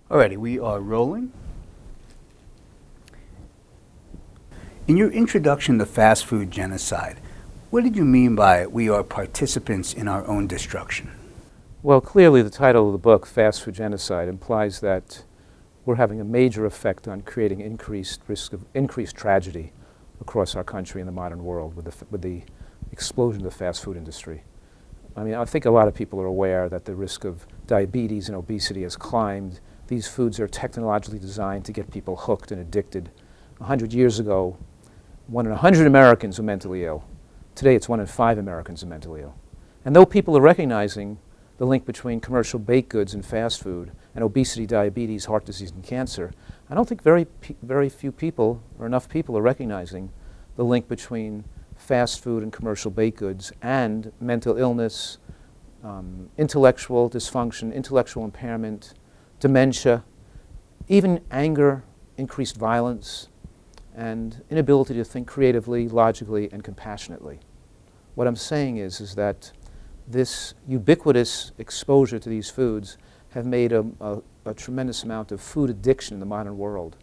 Alrighty, we are rolling. In your introduction to fast food genocide, what did you mean by we are participants in our own destruction? Well, clearly the title of the book, Fast Food Genocide, implies that we're having a major effect on creating increased risk of increased tragedy across our country and the modern world with the explosion of the fast food industry. I mean, I think a lot of people are aware that the risk of diabetes and obesity has climbed. These foods are technologically designed to get people hooked and addicted. 100 years ago, 1 in 100 Americans were mentally ill. Today, it's 1 in 5 Americans are mentally ill. And though people are recognizing the link between commercial baked goods and fast food and obesity, diabetes, heart disease, and cancer, I don't think very few people or enough people are recognizing the link between fast food and commercial baked goods and mental illness, intellectual dysfunction, intellectual impairment, dementia, even anger, increased violence, and inability to think creatively, logically, and compassionately. What I'm saying is that this ubiquitous exposure to these foods have made a tremendous amount of food addiction in the modern world.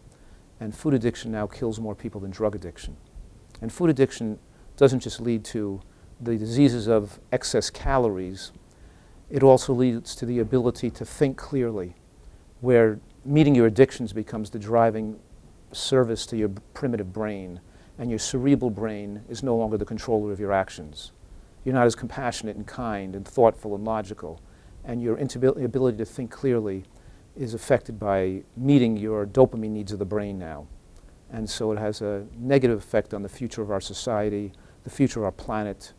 And food addiction now kills more people than drug addiction. And food addiction doesn't just lead to the diseases of excess calories, it also leads to the ability to think clearly, where meeting your addictions becomes the driving service to your primitive brain, and your cerebral brain is no longer the controller of your actions. You're not as compassionate and kind and thoughtful and logical, and your ability to think clearly is affected by meeting your dopamine needs of the brain now. And so it has a negative effect on the future of our society, the future of our planet,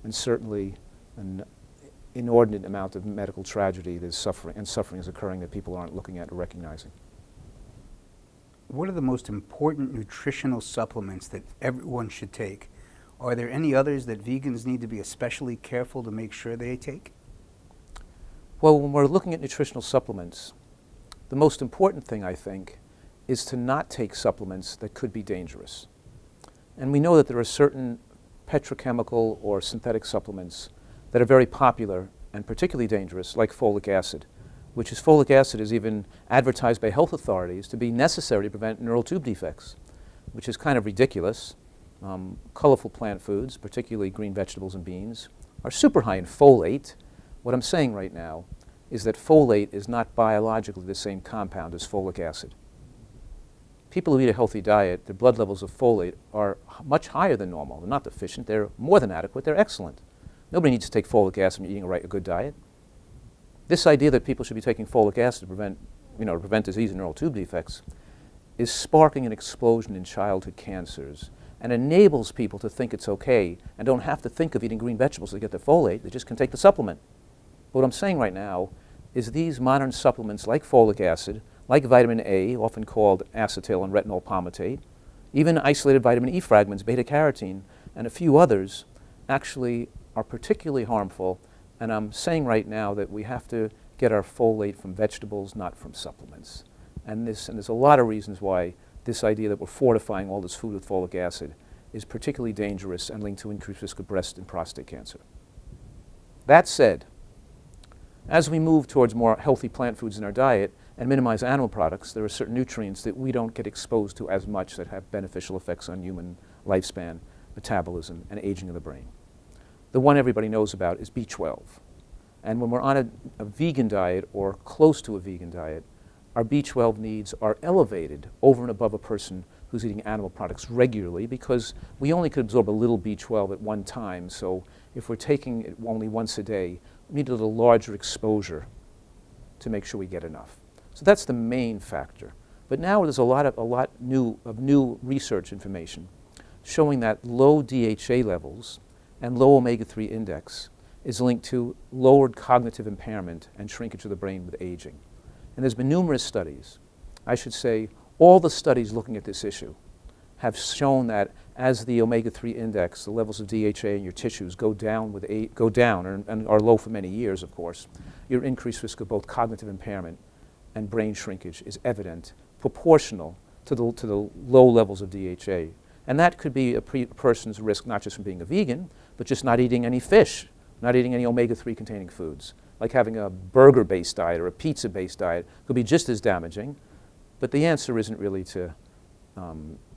and certainly an inordinate amount of medical tragedy that is suffering is occurring that people aren't looking at or recognizing. What are the most important nutritional supplements that everyone should take? Are there any others that vegans need to be especially careful to make sure they take? Well, when we're looking at nutritional supplements, the most important thing, I think, is to not take supplements that could be dangerous. And we know that there are certain petrochemical or synthetic supplements that are very popular and particularly dangerous, like folic acid, folic acid is even advertised by health authorities to be necessary to prevent neural tube defects, which is kind of ridiculous. Colorful plant foods, particularly green vegetables and beans, are super high in folate. What I'm saying right now is that folate is not biologically the same compound as folic acid. People who eat a healthy diet, their blood levels of folate are much higher than normal. They're not deficient, they're more than adequate, they're excellent. Nobody needs to take folic acid when you're eating a good diet. This idea that people should be taking folic acid to prevent disease and neural tube defects is sparking an explosion in childhood cancers and enables people to think it's okay and don't have to think of eating green vegetables to get their folate. They just can take the supplement. But what I'm saying right now is these modern supplements like folic acid, like vitamin A, often called acetyl and retinol palmitate, even isolated vitamin E fragments, beta-carotene, and a few others actually are particularly harmful. And I'm saying right now that we have to get our folate from vegetables, not from supplements. And there's a lot of reasons why this idea that we're fortifying all this food with folic acid is particularly dangerous and linked to increased risk of breast and prostate cancer. That said, as we move towards more healthy plant foods in our diet and minimize animal products, there are certain nutrients that we don't get exposed to as much that have beneficial effects on human lifespan, metabolism, and aging of the brain. The one everybody knows about is B12. And when we're on a vegan diet or close to a vegan diet, our B12 needs are elevated over and above a person who's eating animal products regularly, because we only could absorb a little B12 at one time. So if we're taking it only once a day, we need a little larger exposure to make sure we get enough. So that's the main factor. But now there's a lot new research information showing that low DHA levels and low omega-3 index is linked to lowered cognitive impairment and shrinkage of the brain with aging. And there's been numerous studies. I should say all the studies looking at this issue have shown that as the omega-3 index, the levels of DHA in your tissues go down and are low for many years, of course, your increased risk of both cognitive impairment and brain shrinkage is evident, proportional to the low levels of DHA. And that could be a person's risk not just from being a vegan, but just not eating any fish, not eating any omega-3 containing foods, like having a burger-based diet or a pizza-based diet, could be just as damaging. But the answer isn't really to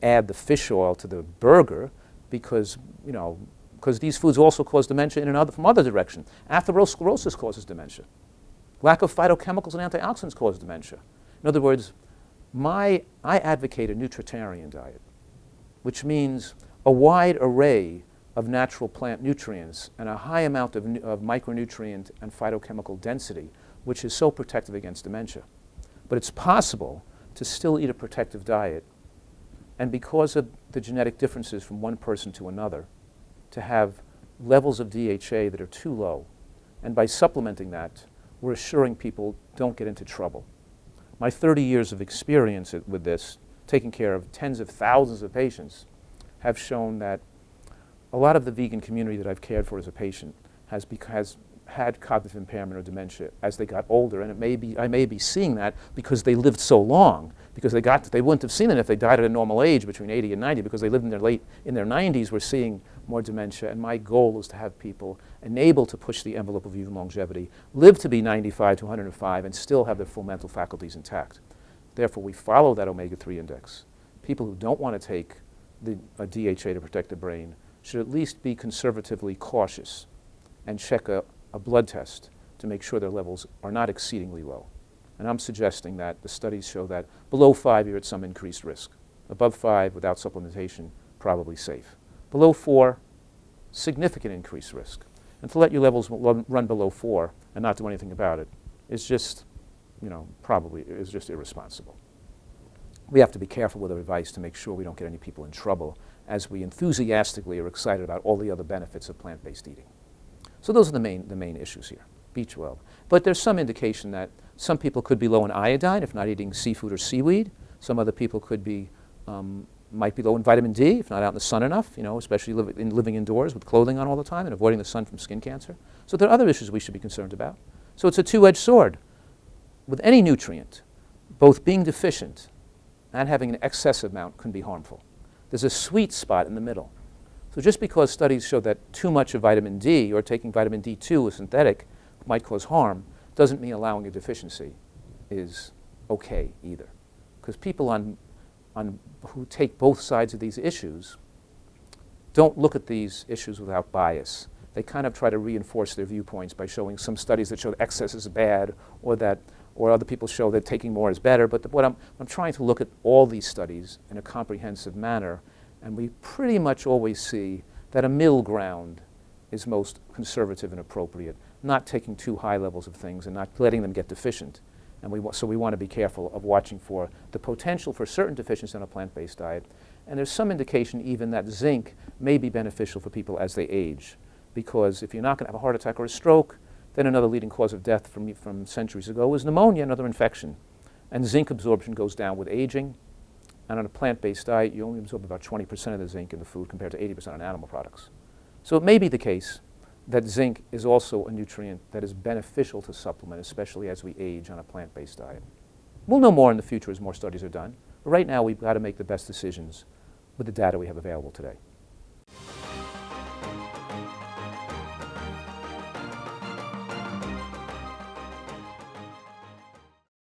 add the fish oil to the burger because, because these foods also cause dementia from other direction. Atherosclerosis causes dementia. Lack of phytochemicals and antioxidants cause dementia. In other words, I advocate a nutritarian diet, which means a wide array of natural plant nutrients and a high amount of micronutrient and phytochemical density, which is so protective against dementia. But it's possible to still eat a protective diet, and because of the genetic differences from one person to another, to have levels of DHA that are too low. And by supplementing that, we're assuring people don't get into trouble. My 30 years of experience with this, taking care of tens of thousands of patients, have shown that a lot of the vegan community that I've cared for as a patient has had cognitive impairment or dementia as they got older, and I may be seeing that because they lived so long, because they wouldn't have seen it if they died at a normal age between 80 and 90, because they lived in their 90s, we're seeing more dementia, and my goal is to have people enabled to push the envelope of even longevity, live to be 95 to 105, and still have their full mental faculties intact. Therefore, we follow that omega-3 index. People who don't want to take a DHA to protect the brain should at least be conservatively cautious and check a blood test to make sure their levels are not exceedingly low. And I'm suggesting that the studies show that below 5, you're at some increased risk. Above 5, without supplementation, probably safe. Below 4, significant increased risk. And to let your levels run below 4 and not do anything about it is just, probably is just irresponsible. We have to be careful with our advice to make sure we don't get any people in trouble as we enthusiastically are excited about all the other benefits of plant-based eating. So those are the main issues here, B12. But there's some indication that some people could be low in iodine if not eating seafood or seaweed. Some other people might be low in vitamin D if not out in the sun enough, especially living indoors with clothing on all the time and avoiding the sun from skin cancer. So there are other issues we should be concerned about. So it's a two-edged sword. With any nutrient, both being deficient and having an excessive amount can be harmful. There's a sweet spot in the middle. So just because studies show that too much of vitamin D or taking vitamin D2 as synthetic might cause harm doesn't mean allowing a deficiency is okay either. Because people who take both sides of these issues don't look at these issues without bias. They kind of try to reinforce their viewpoints by showing some studies that show that excess is bad or other people show that taking more is better. But what I'm trying to look at all these studies in a comprehensive manner, and we pretty much always see that a middle ground is most conservative and appropriate, not taking too high levels of things and not letting them get deficient. And so we want to be careful of watching for the potential for certain deficiencies in a plant-based diet. And there's some indication even that zinc may be beneficial for people as they age, because if you're not going to have a heart attack or a stroke, then another leading cause of death from centuries ago was pneumonia, another infection. And zinc absorption goes down with aging. And on a plant-based diet, you only absorb about 20% of the zinc in the food compared to 80% on animal products. So it may be the case that zinc is also a nutrient that is beneficial to supplement, especially as we age on a plant-based diet. We'll know more in the future as more studies are done. But right now, we've got to make the best decisions with the data we have available today.